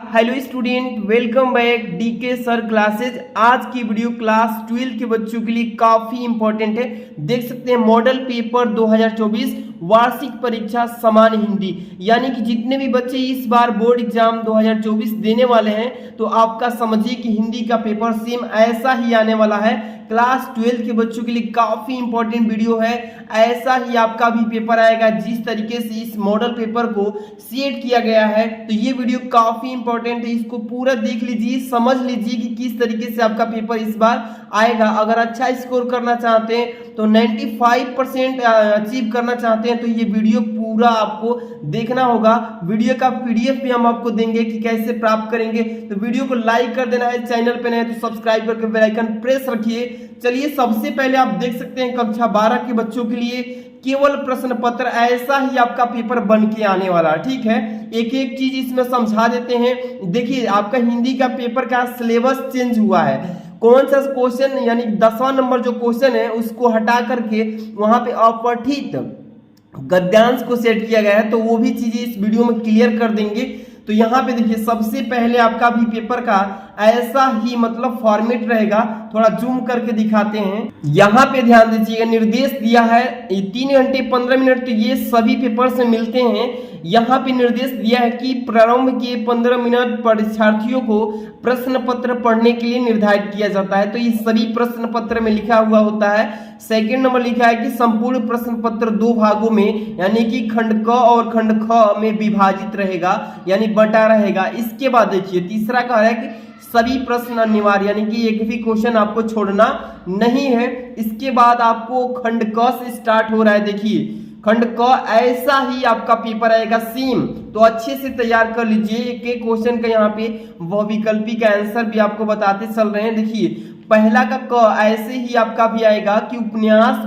Hello student, welcome back DK sir classes. आज की video class 12 के बच्चों के लिए काफी इंपॉर्टेंट है। देख सकते हैं मॉडल पेपर 2024 वार्षिक परीक्षा सामान्य हिंदी, यानी कि जितने भी बच्चे इस बार बोर्ड एग्जाम 2024 देने वाले हैं तो आपका समझिए कि हिंदी का पेपर सेम ऐसा ही आने वाला है। क्लास 12 के बच्चों के लिए काफी इंपॉर्टेंट वीडियो है। ऐसा ही आपका भी पेपर आएगा जिस तरीके से इस मॉडल पेपर को सेट किया गया है। तो ये वीडियो काफी इंपॉर्टेंट है, इसको पूरा देख लीजिए, समझ लीजिए कि किस तरीके से आपका पेपर इस बार आएगा। अगर अच्छा स्कोर करना चाहते हैं तो 95% अचीव करना चाहते हैं तो ये वीडियो पूरा आपको देखना होगा। वीडियो का पीडीएफ भी हम आपको देंगे कि कैसे प्राप्त करेंगे। तो वीडियो को लाइक कर देना है, चैनल पे नए तो सब्सक्राइब करके बेल आइकन प्रेस रखिए। चलिए सबसे पहले आप देख सकते हैं कक्षा 12 के बच्चों के लिए केवल प्रश्न पत्र ऐसा ही आपका पेपर बन के आने वाला है। ठीक है, एक एक चीज इसमें समझा देते हैं। देखिए आपका हिंदी का पेपर का सिलेबस चेंज हुआ है। कौन सा क्वेश्चन यानी 10वां नंबर जो क्वेश्चन है उसको हटा करके वहां पे अपठित गद्यांश को सेट किया गया है, तो वो भी चीजें इस वीडियो में क्लियर कर देंगे। तो यहाँ पे देखिए सबसे पहले आपका भी पेपर का ऐसा ही मतलब फॉर्मेट रहेगा। थोड़ा जूम करके दिखाते हैं। यहाँ पे ध्यान दीजिएगा, निर्देश दिया है 3 घंटे 15 मिनट, तो ये सभी पेपर से मिलते हैं। यहाँ पे निर्देश दिया है कि प्रारंभ के 15 मिनट परीक्षार्थियों को प्रश्न पत्र पढ़ने के लिए निर्धारित किया जाता है। तो ये सभी प्रश्न पत्र में लिखा हुआ होता है। सेकंड नंबर लिखा है कि संपूर्ण प्रश्न पत्र 2 भागों में यानी कि खंड क और खंड ख में विभाजित रहेगा, यानी बटा रहेगा। इसके बाद देखिए तीसरा कह रहा है कि सभी प्रश्न अनिवार्य, यानी कि एक भी क्वेश्चन आपको छोड़ना नहीं है। इसके बाद आपको खंड क से स्टार्ट हो रहा है। देखिए खंड क ऐसा ही आपका पेपर आएगा सेम, तो अच्छे से तैयार कर लीजिए। एक एक क्वेश्चन का यहाँ पे वह विकल्पी का आंसर भी आपको बताते चल रहे हैं। देखिए पहला का क ऐसे ही आपका भी आएगा कि उपन्यास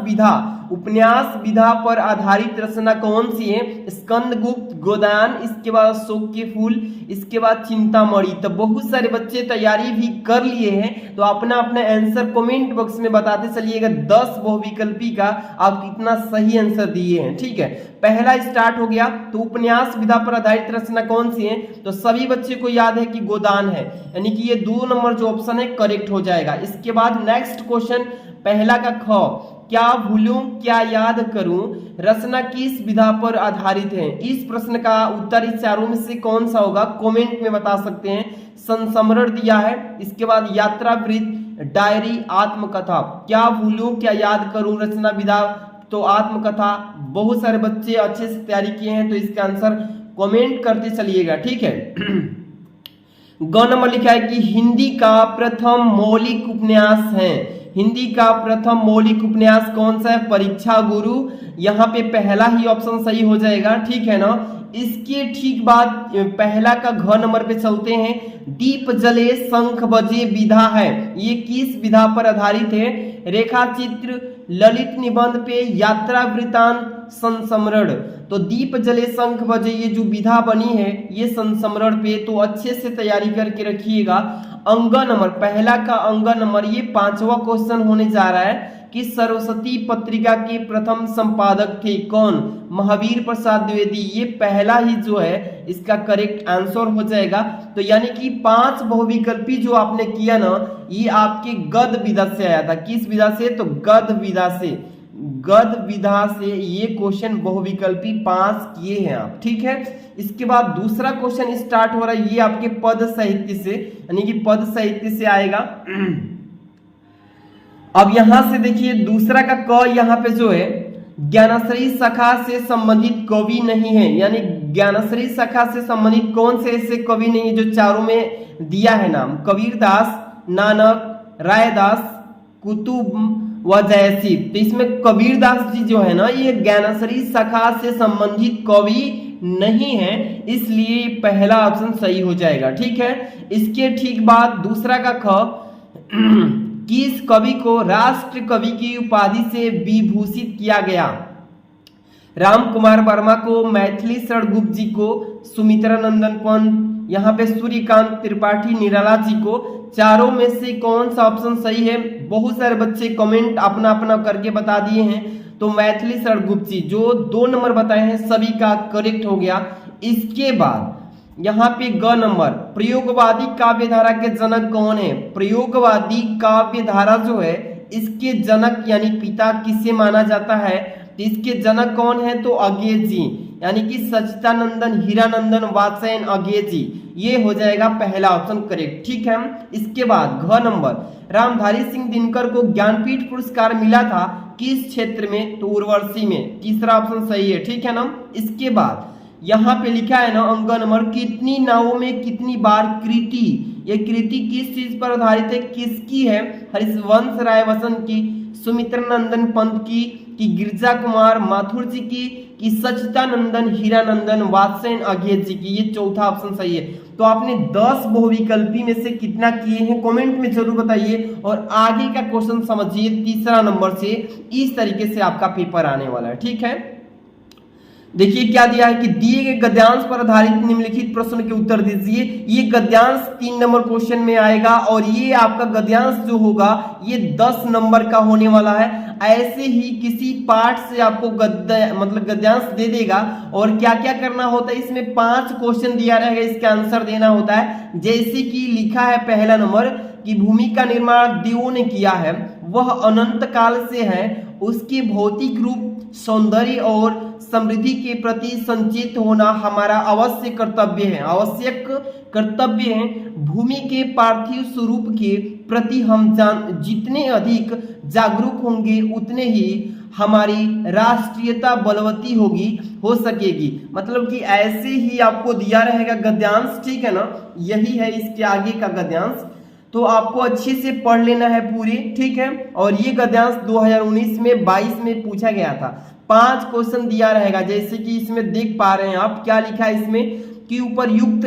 विधा पर आधारित रचना कौन सी है? स्कंदगुप्त, गोदान, इसके बाद अशोक के फूल, इसके बाद चिंतामणि। तो बहुत सारे बच्चे तैयारी भी कर लिए हैं, तो अपना अपना आंसर कमेंट बॉक्स में बताते चलिएगा 10 बहुविकल्पी का आप कितना सही आंसर दिए हैं। ठीक है, पहला स्टार्ट हो गया। तो उपन्यास विधा पर आधारित रचना कौन सी है? तो सभी बच्चे को याद है कि गोदान है, यानी कि ये 2 नंबर जो ऑप्शन है करेक्ट हो जाएगा। इसके बाद नेक्स्ट क्वेश्चन पहला का ख, क्या भूलूं क्या याद करूं, रचना किस विधा पर आधारित है? इस प्रश्न का उत्तर इस चारों में से कौन सा होगा? कमेंट में बता सकते हैं। संस्मरण दिया है, इसके बाद यात्रा वृत्त, डायरी, आत्मकथा। क्या भूलूं क्या याद करूं रचना विधा तो आत्मकथा। बहुत सारे बच्चे अच्छे से तैयारी किए हैं, तो इसका आंसर कमेंट करते चलिएगा। ठीक है, ग नंबर लिखा है कि हिंदी का प्रथम मौलिक उपन्यास है। हिंदी का प्रथम मौलिक उपन्यास कौन सा है? परीक्षा गुरु। यहाँ पे पहला ही ऑप्शन सही हो जाएगा। ठीक है ना। इसके ठीक बाद पहला का घ नंबर पे चलते हैं। दीप जले शंख बजे विधा है, ये किस विधा पर आधारित है? रेखा चित्र, ललित निबंध पे, यात्रा वृतांत, संस्मरण। तो दीप जले शंख बजे ये जो विधा बनी है ये संस्मरण पे, तो अच्छे से तैयारी करके रखिएगा। अंग नंबर, पहला का अंग नंबर, ये 5वां क्वेश्चन होने जा रहा है कि सरस्वती पत्रिका के प्रथम संपादक थे कौन? महावीर प्रसाद द्विवेदी। ये पहला ही जो है इसका करेक्ट आंसर हो जाएगा। तो यानी कि 5 बहुविकल्पी जो आपने किया ना, ये आपके गद्य विधा से आया था। किस विधा से? तो गद्य विधा से ये क्वेश्चन बहुविकल्पी 5 किए हैं आप। ठीक है, इसके बाद दूसरा क्वेश्चन स्टार्ट हो रहा है, ये आपके पद साहित्य से, यानी कि पद साहित्य से आएगा। अब यहां से देखिए दूसरा का क, यहाँ पे जो है ज्ञानश्री शाखा से संबंधित कवि नहीं है, यानी ज्ञानश्री शाखा से संबंधित कौन से ऐसे कवि नहीं है जो चारों में दिया है नाम? कबीरदास, नानक, रायदास, कुतुब व जयसी। तो इसमें कबीरदास जी जो है ना, ये ज्ञानश्री शाखा से संबंधित कवि नहीं है, इसलिए पहला ऑप्शन सही हो जाएगा। ठीक है, इसके ठीक बाद दूसरा का ख, किस कवि को राष्ट्र कवि की उपाधि से विभूषित किया गया? राम कुमार वर्मा को, मैथिली शरण गुप्त जी को, सुमित्रा नंदन पंत, यहाँ पे सूर्यकांत त्रिपाठी निराला जी को। चारों में से कौन सा ऑप्शन सही है? बहुत सारे बच्चे कमेंट अपना अपना करके बता दिए हैं। तो मैथिली शरण गुप्त जी जो 2 नंबर बताए हैं सभी का करेक्ट हो गया। इसके बाद यहाँ पे ग नंबर, प्रयोगवादी काव्य धारा के जनक कौन है? प्रयोगवादी काव्य धारा जो है इसके जनक यानी पिता किसे माना जाता है? तो इसके जनक कौन है? तो अज्ञेय जी, यानी कि सच्चिदानंदन हीरानंदन वात्स्यायन अज्ञेय जी। ये हो जाएगा पहला ऑप्शन करेक्ट, ठीक है। इसके बाद घ नंबर, रामधारी सिंह दिनकर को ज्ञानपीठ पुरस्कार मिला था किस क्षेत्र में? तो उर्वशी में। तीसरा ऑप्शन सही है, ठीक है ना। इसके बाद यहाँ पे लिखा है ना अंक नंबर, कितनी नावों में कितनी बार कृति, ये कृति किस चीज पर आधारित है? किसकी है? हरिवंश राय वसंत की, सुमित्रा नंदन पंत की, कि गिरजा कुमार माथुर जी की, कि सच्चिदानंदन हीरानंदन वात्स्यायन अज्ञेय जी की। ये चौथा ऑप्शन सही है। तो आपने 10 बहुविकल्पी में से कितना किए हैं कमेंट में जरूर बताइए, और आगे का क्वेश्चन समझिए तीसरा नंबर से। इस तरीके से आपका पेपर आने वाला है, ठीक है। देखिए क्या दिया है कि दिए गए गद्यांश पर आधारित निम्नलिखित प्रश्न के उत्तर दीजिए। ये गद्यांश 3 नंबर क्वेश्चन में आएगा, और ये आपका गद्यांश जो होगा ये 10 नंबर का होने वाला है। ऐसे ही किसी पार्ट से आपको गद्यांश दे देगा, और क्या क्या करना होता है इसमें 5 क्वेश्चन दिया रहेगा, इसका आंसर देना होता है। जैसे कि लिखा है पहला नंबर कि भूमि का निर्माण देवों ने किया है, वह अनंत काल से है, उसके भौतिक रूप सौंदर्य और समृद्धि के प्रति संचेत होना हमारा अवश्य कर्तव्य है, आवश्यक कर्तव्य है। भूमि के पार्थिव स्वरूप के प्रति हम जितने अधिक जागरूक होंगे उतने ही हमारी राष्ट्रीयता बलवती होगी, हो सकेगी। मतलब कि ऐसे ही आपको दिया रहेगा गद्यांश, ठीक है ना। यही है इसके आगे का गद्यांश, तो आपको अच्छे से पढ़ लेना है पूरी, ठीक है। और ये गद्यांश 2019 में 22 में पूछा गया था। 5 क्वेश्चन दिया रहेगा, जैसे कि इसमें देख पा रहे हैं आप क्या लिखा है इसमें कि उपरयुक्त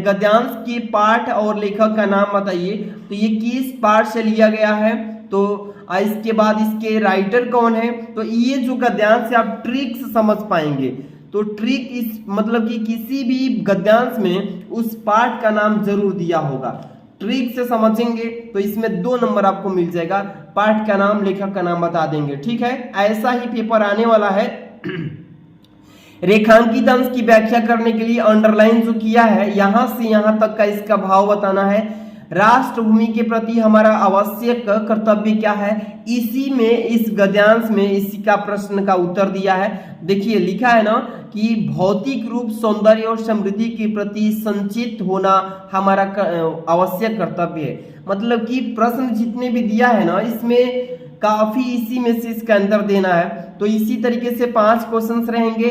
गद्यांश के पाठ और लेखक का नाम बताइए। तो ये किस पाठ से लिया गया है, तो इसके बाद इसके राइटर कौन है। तो ये जो गद्यांश है आप ट्रिक से समझ पाएंगे। तो ट्रिक इस मतलब कि किसी भी गद्यांश में उस पाठ का नाम जरूर दिया होगा, ट्रिक से समझेंगे तो इसमें 2 नंबर आपको मिल जाएगा। पाठ का नाम लेखक का नाम बता देंगे, ठीक है। ऐसा ही पेपर आने वाला है। रेखांकित अंश की व्याख्या करने के लिए अंडरलाइन जो किया है यहां से यहां तक का इसका भाव बताना है। राष्ट्रभूमि के प्रति हमारा आवश्यक कर्तव्य क्या है, इसी में इस गद्यांश में इसी का प्रश्न का उत्तर दिया है। देखिए लिखा है ना कि भौतिक रूप सौंदर्य और समृद्धि के प्रति संचित होना हमारा आवश्यक कर्तव्य है। मतलब कि प्रश्न जितने भी दिया है ना इसमें काफी इसी में से इसका आंसर देना है। तो इसी तरीके से 5 क्वेश्चंस रहेंगे।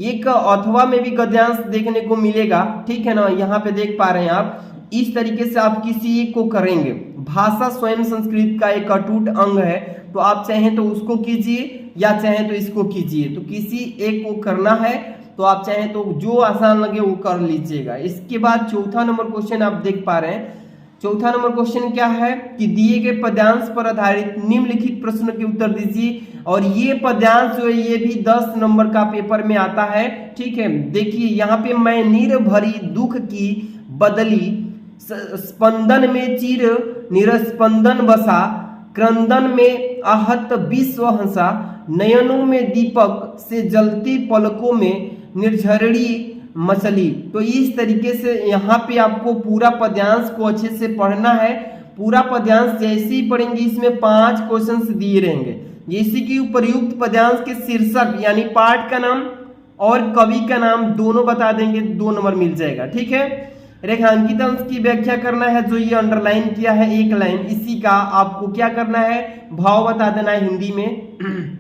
एक अथवा में भी गद्यांश देखने को मिलेगा, ठीक है ना। यहाँ पे देख पा रहे हैं आप, इस तरीके से आप किसी एक को करेंगे। भाषा स्वयं संस्कृत का एक अटूट अंग है, तो आप चाहें तो उसको कीजिए या चाहें तो इसको कीजिए। तो किसी एक को करना है तो आप चाहें तो जो आसान लगे वो कर लीजिएगा। इसके बाद चौथा नंबर क्वेश्चन आप देख पा रहे हैं। चौथा नंबर क्वेश्चन क्या है कि दिए गए पद्यांश पर आधारित निम्नलिखित प्रश्न के उत्तर दीजिए। और ये पद्यांश जो है ये भी 10 नंबर का पेपर में आता है, ठीक है। देखिए यहाँ पे मैं निर्भरी दुख की बदली, स्पंदन में चिर निरस्पंदन बसा, क्रंदन में आहत विश्व हंसा, नयनों में दीपक से जलती पलकों में निर्झरड़ी मछली। तो इस तरीके से यहाँ पे आपको पूरा पद्यांश को अच्छे से पढ़ना है। पूरा पद्यांश जैसे ही पढ़ेंगे इसमें 5 क्वेश्चंस दिए रहेंगे, जैसे कि उपयुक्त पद्यांश के शीर्षक यानी पाठ का नाम और कवि का नाम दोनों बता देंगे, 2 नंबर मिल जाएगा, ठीक है। रेखांकित अंश की व्याख्या करना है, जो ये अंडरलाइन किया है एक लाइन, इसी का आपको क्या करना है भाव बता देना है हिंदी में।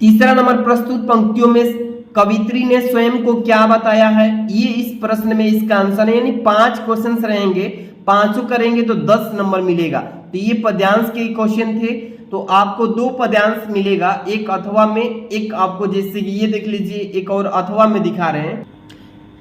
तीसरा नंबर, प्रस्तुत पंक्तियों में कवित्री ने स्वयं को क्या बताया है, ये इस प्रश्न में इसका आंसर है। यानी 5 क्वेश्चंस रहेंगे, 5 करेंगे तो 10 नंबर मिलेगा। तो ये पद्यांश के क्वेश्चन थे, तो आपको 2 पद्यांश मिलेगा, एक अथवा में, एक आपको जैसे कि ये देख लीजिए एक और अथवा में दिखा रहे हैं,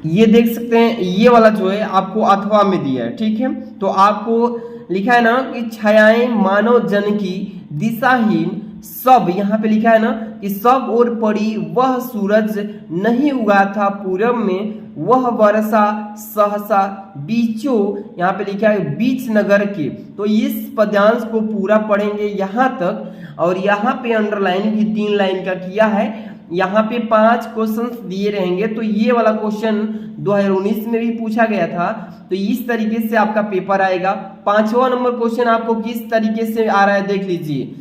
ये देख सकते हैं, ये वाला जो है आपको अथवा में दिया है, ठीक है। तो आपको लिखा है ना कि छायाएं मानव जन की दिशाहीन सब, यहाँ पे लिखा है ना कि सब ओर पड़ी वह सूरज नहीं उगा था पूरब में, वह वर्षा सहसा बीचों, यहाँ पे लिखा है बीच नगर के। तो इस पद्यांश को पूरा पढ़ेंगे यहाँ तक, और यहाँ पे अंडरलाइन भी 3 लाइन का किया है। यहाँ पे 5 क्वेश्चंस दिए रहेंगे। तो ये वाला क्वेश्चन 2019 में भी पूछा गया था। तो इस तरीके से आपका पेपर आएगा। 5वां नंबर क्वेश्चन आपको किस तरीके से आ रहा है देख लीजिए।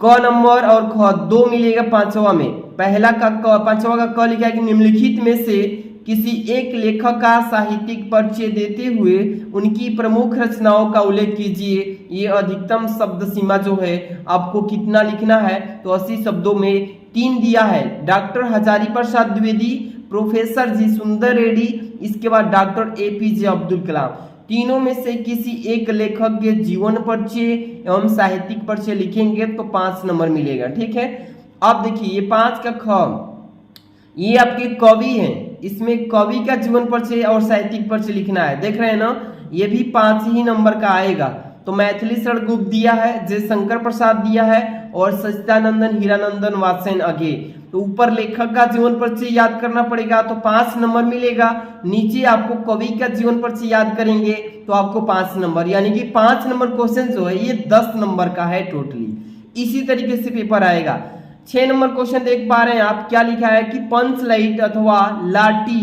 क नंबर और ख 2 मिलेगा 5वां में। पहला का क, 5वां का क लिखा है कि निम्नलिखित में से किसी एक लेखक का साहित्यिक परिचय देते हुए उनकी प्रमुख रचनाओं का उल्लेख कीजिए। ये अधिकतम शब्द सीमा जो है आपको कितना लिखना है, तो 80 शब्दों में 3 दिया है। डॉक्टर हजारी प्रसाद द्विवेदी, प्रोफेसर जी सुंदर रेड्डी, इसके बाद डॉक्टर APJ अब्दुल कलाम। तीनों में से किसी एक लेखक के जीवन परिचय एवं साहित्यिक परिचय लिखेंगे तो 5 नंबर मिलेगा। ठीक है, अब देखिए ये 5 का ख, ये आपके कवि हैं, इसमें कवि का जीवन परिचय और साहित्यिक परिचय लिखना है। देख रहे हैं ना, ये भी 5 ही नंबर का आएगा। तो मैथिली शरण गुप्त दिया है, जयशंकर प्रसाद दिया है और सच्चिदानंदन हीरानंदन वात्स्ययन अगे। तो ऊपर लेखक का जीवन परिचय याद करना पड़ेगा तो 5 नंबर मिलेगा। नीचे आपको कवि का जीवन परिचय याद करेंगे तो आपको 5 नंबर, यानी कि 5 नंबर क्वेश्चन जो है ये 10 नंबर का है टोटली। इसी तरीके से पेपर आएगा। 6 नंबर क्वेश्चन देख पा रहे हैं आप, क्या लिखा है कि पंच लाइट अथवा लाठी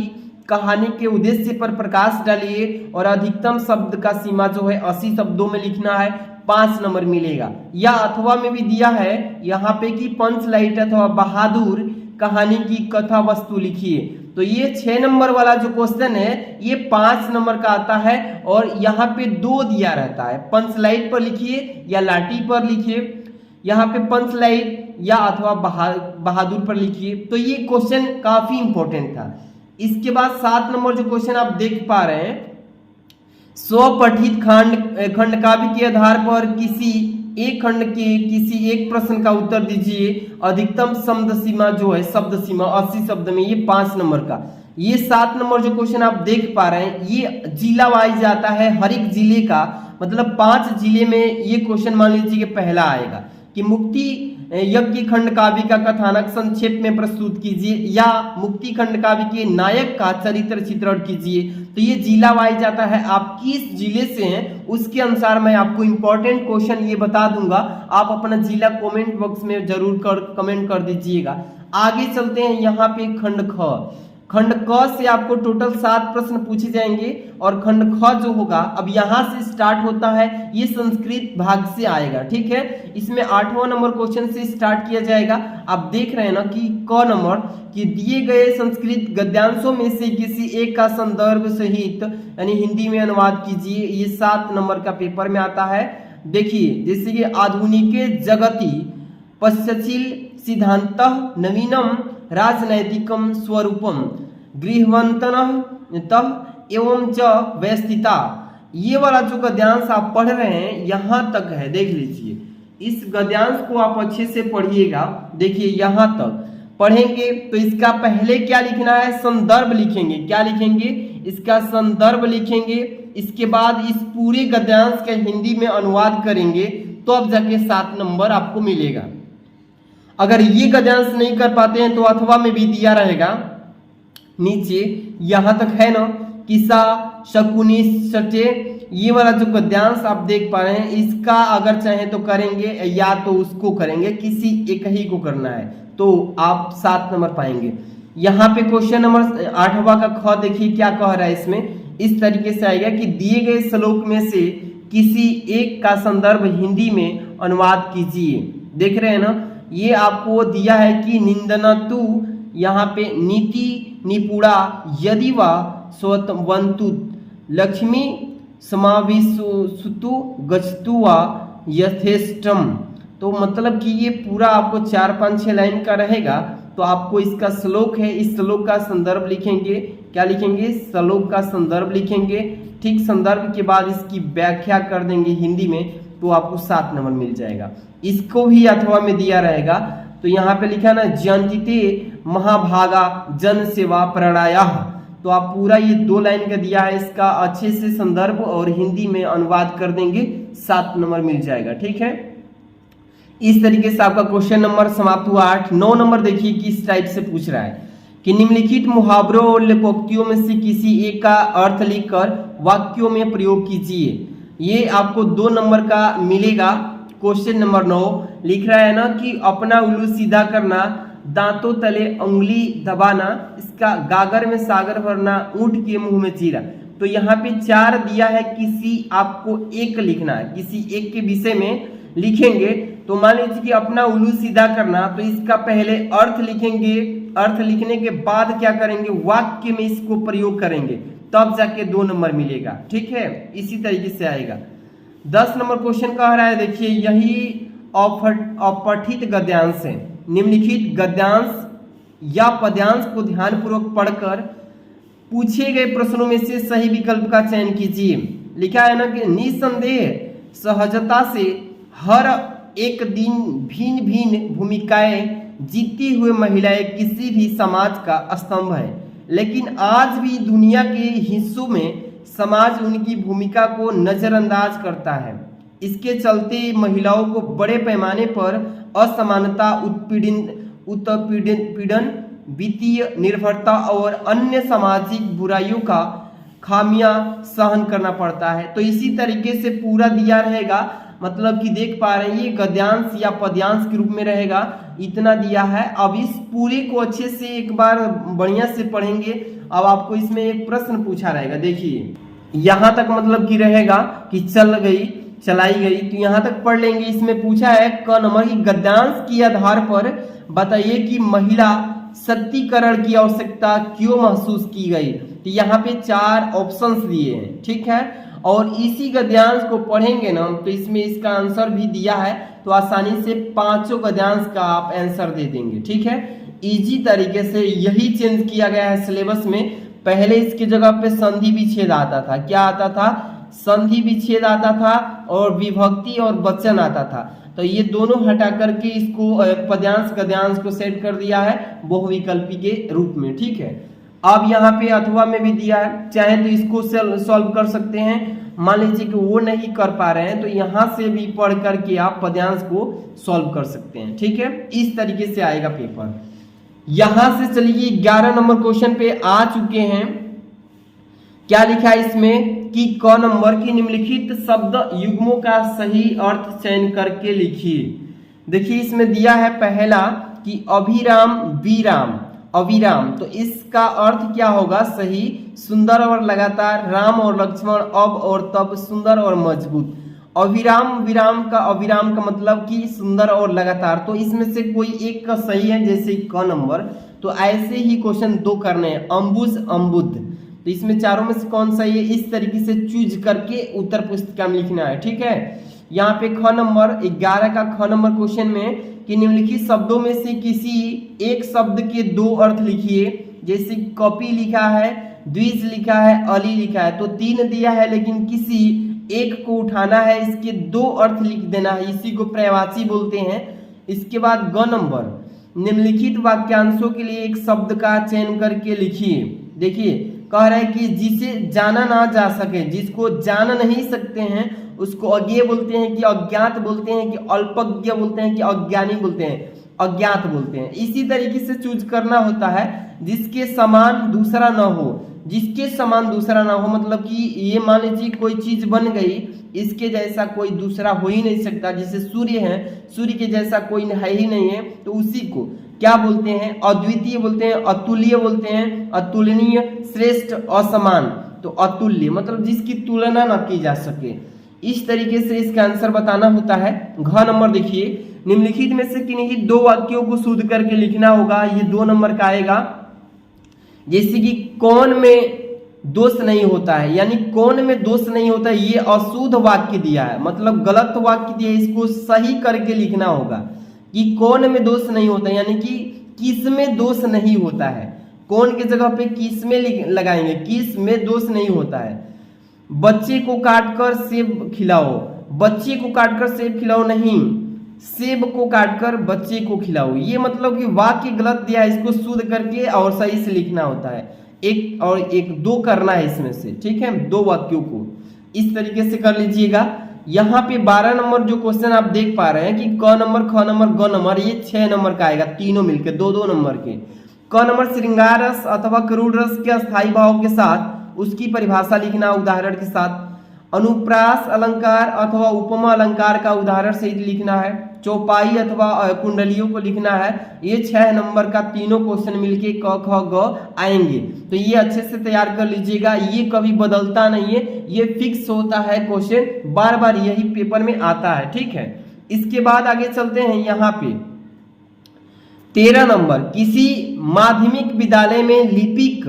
कहानी के उद्देश्य पर प्रकाश डालिए और अधिकतम शब्द का सीमा जो है 80 शब्दों में लिखना है, 5 नंबर मिलेगा। या अथवा में भी दिया है यहाँ पे कि पंच लाइट अथवा बहादुर कहानी की कथा वस्तु लिखिए। तो ये 6 नंबर वाला जो क्वेश्चन है ये 5 नंबर का आता है और यहाँ पे 2 दिया रहता है, पंच लाइट पर लिखिए या लाठी पर लिखिए। यहाँ पे पंच लाइट या अथवा बहादुर पर लिखिए। तो ये क्वेश्चन काफी इंपॉर्टेंट था। इसके बाद 7 नंबर जो क्वेश्चन आप देख पा रहे हैं, स्वपठित खंड काव्य के आधार पर किसी एक खंड के किसी एक प्रश्न का उत्तर दीजिए। अधिकतम शब्द सीमा जो है शब्द सीमा 80 शब्द में, ये 5 नंबर का। ये 7 नंबर जो क्वेश्चन आप देख पा रहे हैं ये जिला वाइज आता है, हर एक जिले का, मतलब 5 जिले में ये क्वेश्चन मान लीजिए कि पहला आएगा कि मुक्ति यज्ञ खंड काव्य का कथानक संक्षेप में प्रस्तुत कीजिए या मुक्ति खंड काव्य के नायक का चरित्र चित्रण कीजिए। तो ये जिला वाइज आता है, आप किस जिले से हैं उसके अनुसार मैं आपको इंपॉर्टेंट क्वेश्चन ये बता दूंगा। आप अपना जिला कमेंट बॉक्स में जरूर कमेंट कर दीजिएगा। आगे चलते हैं, यहाँ पे खंड ख, खंड क से आपको टोटल 7 प्रश्न पूछे जाएंगे और खंड ख जो होगा अब यहाँ से स्टार्ट होता है, ये संस्कृत भाग से आएगा। ठीक है, इसमें 8वां नंबर क्वेश्चन से स्टार्ट किया जाएगा। आप देख रहे हैं ना कि क नंबर कि दिए गए संस्कृत गद्यांशों में से किसी एक का संदर्भ सहित यानी हिंदी में अनुवाद कीजिए। ये 7 नंबर का पेपर में आता है। देखिए जैसे कि आधुनिक जगति पश्चिल सिद्धांतः नवीनम राजनैतिकम स्वरूपम गृहवंतनः एवं च व्यस्थिता, ये वाला जो गद्यांश आप पढ़ रहे हैं यहाँ तक है। देख लीजिए, इस गद्यांश को आप अच्छे से पढ़िएगा। देखिए यहाँ तक पढ़ेंगे तो इसका पहले क्या लिखना है, संदर्भ लिखेंगे। क्या लिखेंगे, इसका संदर्भ लिखेंगे। इसके बाद इस पूरे गद्यांश का हिंदी में अनुवाद करेंगे तो अब जाके 7 नंबर आपको मिलेगा। अगर ये गद्यांश नहीं कर पाते हैं तो अथवा में भी दिया रहेगा नीचे, यहां तक है ना, किसा शकुनी सटे, ये वाला जो गद्यांश आप देख पा रहे हैं इसका अगर चाहे तो करेंगे या तो उसको करेंगे, किसी एक ही को करना है तो आप 7 नंबर पाएंगे। यहाँ पे क्वेश्चन नंबर 8वां का ख देखिए क्या कह रहा है। इसमें इस तरीके से आएगा कि दिए गए श्लोक में से किसी एक का संदर्भ हिंदी में अनुवाद कीजिए। देख रहे हैं ना, ये आपको दिया है कि निंदनतु, यहाँ पे नीति निपुड़ा यदि वा स्वतंतु लक्ष्मी समाविशुतु गच्छतु वा यथेष्टम। तो मतलब कि ये पूरा आपको 4-5-6 लाइन का रहेगा। तो आपको इसका श्लोक है, इस श्लोक का संदर्भ लिखेंगे। क्या लिखेंगे, श्लोक का संदर्भ लिखेंगे। ठीक, संदर्भ के बाद इसकी व्याख्या कर देंगे हिंदी में तो आपको 7 नंबर मिल जाएगा। इसको भी अथवा में दिया रहेगा। तो यहाँ पे लिखा ना, जयंतीते महाभागा जन सेवा प्रणयाः। तो आप पूरा ये 2 लाइन का दिया है, इसका अच्छे से संदर्भ और हिंदी में अनुवाद कर देंगे, 7 नंबर मिल जाएगा। ठीक है, इस तरीके से आपका क्वेश्चन नंबर समाप्त हुआ। 9 नंबर देखिए किस टाइप से पूछ रहा है कि निम्नलिखित मुहावरों और लोकोक्तियों में से किसी एक का अर्थ लिखकर वाक्यों में प्रयोग कीजिए। ये आपको 2 नंबर का मिलेगा। क्वेश्चन नंबर 9 लिख रहा है ना कि अपना उल्लू सीधा करना दांतों तले उंगली दबाना, इसका गागर में सागर भरना, ऊंट के मुंह में जीरा। तो यहाँ पे 4 दिया है, किसी आपको एक लिखना है, किसी एक के विषय में लिखेंगे। तो मान लीजिए कि अपना उल्लू सीधा करना, तो इसका पहले अर्थ लिखेंगे, अर्थ लिखने के बाद क्या करेंगे, वाक्य में इसको प्रयोग करेंगे, तब जाके 2 नंबर मिलेगा। ठीक है, इसी तरीके से आएगा। 10 नंबर क्वेश्चन कह रहा है, देखिए यही अपठित गद्यांश है। निम्नलिखित गद्यांश या पद्यांश को ध्यानपूर्वक पढ़कर पूछे गए प्रश्नों में से सही विकल्प का चयन कीजिए। लिखा है ना कि निसंदेह सहजता से हर एक दिन भिन्न भिन्न भूमिकाएं जीती हुए महिलाएं किसी भी समाज का स्तंभ है, लेकिन आज भी दुनिया के हिस्सों में समाज उनकी भूमिका को नजरअंदाज करता है। इसके चलते महिलाओं को बड़े पैमाने पर असमानता, उत्पीड़न, वित्तीय निर्भरता और अन्य सामाजिक बुराइयों का खामियां सहन करना पड़ता है। तो इसी तरीके से पूरा दिया रहेगा, मतलब कि देख पा रहे हैं ये गद्यांश या पद्यांश के रूप में रहेगा, इतना दिया है। अब इस पूरे को अच्छे से एक बार बढ़िया से पढ़ेंगे। अब आपको इसमें एक प्रश्न पूछा रहेगा, देखिए यहाँ तक मतलब कि रहेगा कि चलाई गई, तो यहाँ तक पढ़ लेंगे। इसमें पूछा है क नंबर की गद्यांश के आधार पर बताइए कि महिला सशक्तिकरण की आवश्यकता क्यों महसूस की गई। तो यहाँ पे 4 ऑप्शंस दिए हैं, ठीक है। और इसी गद्यांश को पढ़ेंगे ना, तो इसमें इसका आंसर भी दिया है, तो आसानी से 5 गद्यांश का आप आंसर दे देंगे, ठीक है। इजी तरीके से यही चेंज किया गया है सिलेबस में। पहले इसकी जगह पे संधि विच्छेद आता था, क्या आता था, संधि विच्छेद आता था, और विभक्ति और वचन आता था। तो ये दोनों हटा करके इसको पद्यांश गद्यांश को सेट कर दिया है बहुविकल्पी के रूप में, ठीक है। अब यहाँ पे अथवा में भी दिया है, चाहे तो इसको सॉल्व कर सकते हैं। मान लीजिए कि वो नहीं कर पा रहे हैं, तो यहाँ से भी पढ़ करके आप पद्यांश को सॉल्व कर सकते हैं, ठीक है। इस तरीके से आएगा पेपर। यहां से चलिए 11 नंबर क्वेश्चन पे आ चुके हैं। क्या लिखा है इसमें कि क नंबर की निम्नलिखित शब्द युग्मों का सही अर्थ चयन करके लिखिए। देखिए इसमें दिया है पहला कि अभिराम विराम, अविराम, तो इसका अर्थ क्या होगा, सही, सुंदर और लगातार, राम और लक्ष्मण, अब और तब, सुंदर और मजबूत। अविराम विराम का, अविराम का मतलब कि सुंदर और लगातार, तो इसमें से कोई एक का सही है, जैसे क नंबर। तो ऐसे ही क्वेश्चन 2 करने हैं, अंबुज अम्बुद, तो इसमें चारों में से कौन सही है, इस तरीके से चूज करके उत्तर पुस्तिका में लिखना है, ठीक है। यहाँ पे ख नंबर 11 का ख नंबर क्वेश्चन में कि निम्नलिखित शब्दों में से किसी एक शब्द के 2 अर्थ लिखिए। जैसे कॉपी लिखा है, द्विज लिखा है, अली लिखा है, तो 3 दिया है, लेकिन किसी एक को उठाना है, इसके 2 अर्थ लिख देना है, इसी को पर्यायवाची बोलते हैं। इसके बाद ग नंबर, निम्नलिखित वाक्यांशों के लिए एक शब्द का चयन करके लिखिए। देखिए कह रहा है कि जिसे जाना ना जा सके, जिसको जान नहीं सकते हैं उसको अज्ञेय बोलते हैं कि अज्ञात बोलते हैं कि अल्पज्ञ बोलते हैं कि अज्ञानी बोलते हैं, अज्ञात बोलते हैं। इसी तरीके से चूज करना होता है, जिसके समान दूसरा ना हो, जिसके समान दूसरा ना हो, मतलब कि ये मान लीजिए कोई चीज बन गई, इसके जैसा कोई दूसरा हो ही नहीं सकता। जैसे सूर्य है, सूर्य के जैसा कोई है ही नहीं है, तो उसी को क्या बोलते हैं, अद्वितीय बोलते हैं, अतुल्य बोलते हैं, अतुलनीय, श्रेष्ठ, असमान। तो अतुल्य मतलब जिसकी तुलना न की जा सके। इस तरीके से इसका आंसर बताना होता है। घ नंबर देखिए, निम्नलिखित में से किन्हीं 2 वाक्यों को शुद्ध करके लिखना होगा, ये 2 नंबर का आएगा। जैसे कि कौन में दोष नहीं होता है, यानी कौन में दोष नहीं होता है, ये अशुद्ध वाक्य दिया है, मतलब गलत वाक्य दिया है, इसको सही करके लिखना होगा कि कौन में दोष नहीं होता, यानी कि किस में दोष नहीं होता है। कौन की जगह पे किस में लगाएंगे, किस में दोष नहीं होता है। बच्चे को काटकर सेब खिलाओ, बच्चे को काटकर सेब खिलाओ नहीं, सेब को काटकर बच्चे को खिलाओ। ये मतलब कि वाक्य गलत दिया है, इसको शुद्ध करके और सही से लिखना होता है। एक और एक 2 करना है इसमें से, ठीक है, 2 वाक्यों को इस तरीके से कर लीजिएगा। यहाँ पे 12 नंबर जो क्वेश्चन आप देख पा रहे हैं कि क नंबर, ख नंबर, ग नंबर, ये 6 नंबर का आएगा, तीनों मिलकर 2-2 नंबर के। क नंबर श्रृंगार रस अथवा क्रूर रस के अस्थायी भाव के साथ उसकी परिभाषा लिखना उदाहरण के साथ। अनुप्रास अलंकार अथवा उपमा अलंकार का उदाहरण सहित लिखना है। चौपाई अथवा कुंडलियों को लिखना है। ये 6 नंबर का तीनों क्वेश्चन मिलके क ख ग आएंगे, तो ये अच्छे से तैयार कर लीजिएगा। ये कभी बदलता नहीं है, ये फिक्स होता है क्वेश्चन, बार बार यही पेपर में आता है, ठीक है। इसके बाद आगे चलते हैं। यहाँ पे 13 नंबर, किसी माध्यमिक विद्यालय में लिपिक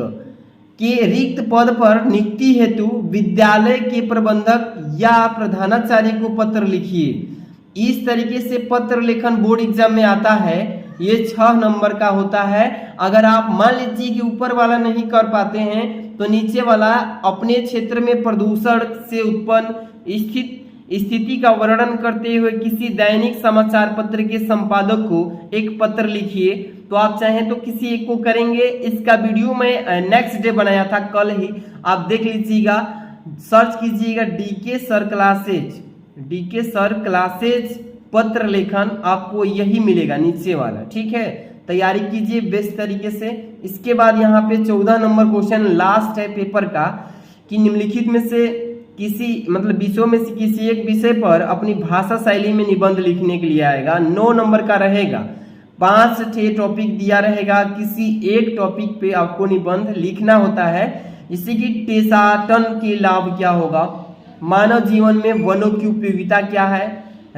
के रिक्त पद पर नियुक्ति हेतु विद्यालय के प्रबंधक या प्रधानाचार्य को पत्र लिखिए। इस तरीके से पत्र लेखन बोर्ड एग्जाम में आता है। ये 6 नंबर का होता है। अगर आप मान लीजिए कि ऊपर वाला नहीं कर पाते हैं तो नीचे वाला अपने क्षेत्र में प्रदूषण से उत्पन्न स्थिति का वर्णन करते हुए किसी दैनिक समाचार पत्र के संपादक को एक पत्र लिखिए। तो आप चाहें तो किसी एक को करेंगे। इसका वीडियो मैं नेक्स्ट डे बनाया था, कल ही, आप देख लीजिएगा। सर्च कीजिएगा DK sir classes, DK sir classes पत्र लेखन, आपको यही मिलेगा नीचे वाला, ठीक है। तैयारी कीजिए बेस्ट तरीके से। इसके बाद यहाँ पे 14 नंबर क्वेश्चन लास्ट है पेपर का कि निम्नलिखित में से किसी विषयों में से किसी एक विषय पर अपनी भाषा शैली में निबंध लिखने के लिए आएगा। 9 नंबर का रहेगा। 5 टॉपिक दिया रहेगा, किसी एक टॉपिक पे आपको निबंध लिखना होता है। इसी की टेसाटन के लाभ क्या होगा, मानव जीवन में वनों की उपयोगिता क्या है,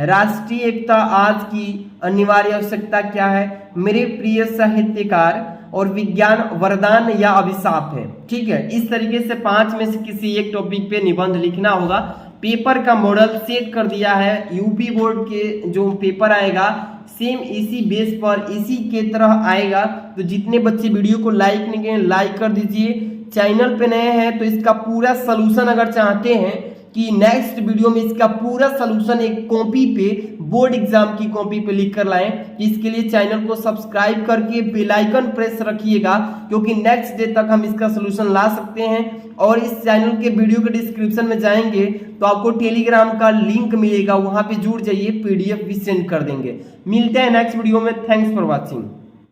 राष्ट्रीय एकता आज की अनिवार्य आवश्यकता क्या है, मेरे प्रिय साहित्यकार, और विज्ञान वरदान या अभिशाप है, ठीक है। इस तरीके से 5 में से किसी एक टॉपिक पे निबंध लिखना होगा। पेपर का मॉडल सेट कर दिया है। यूपी बोर्ड के जो पेपर आएगा सेम इसी बेस पर इसी के तरह आएगा। तो जितने बच्चे वीडियो को लाइक नहीं किए लाइक कर दीजिए। चैनल पे नए हैं तो इसका पूरा सलूशन अगर चाहते हैं कि नेक्स्ट वीडियो में इसका पूरा सलूशन एक कॉपी पे, बोर्ड एग्जाम की कॉपी पे लिख कर लाएं, इसके लिए चैनल को सब्सक्राइब करके बेल आइकन प्रेस रखिएगा, क्योंकि नेक्स्ट डे तक हम इसका सलूशन ला सकते हैं। और इस चैनल के वीडियो के डिस्क्रिप्शन में जाएंगे तो आपको टेलीग्राम का लिंक मिलेगा, वहां पे जुड़ जाइए, PDF भी सेंड कर देंगे। मिलते हैं नेक्स्ट वीडियो में। Thanks for watching.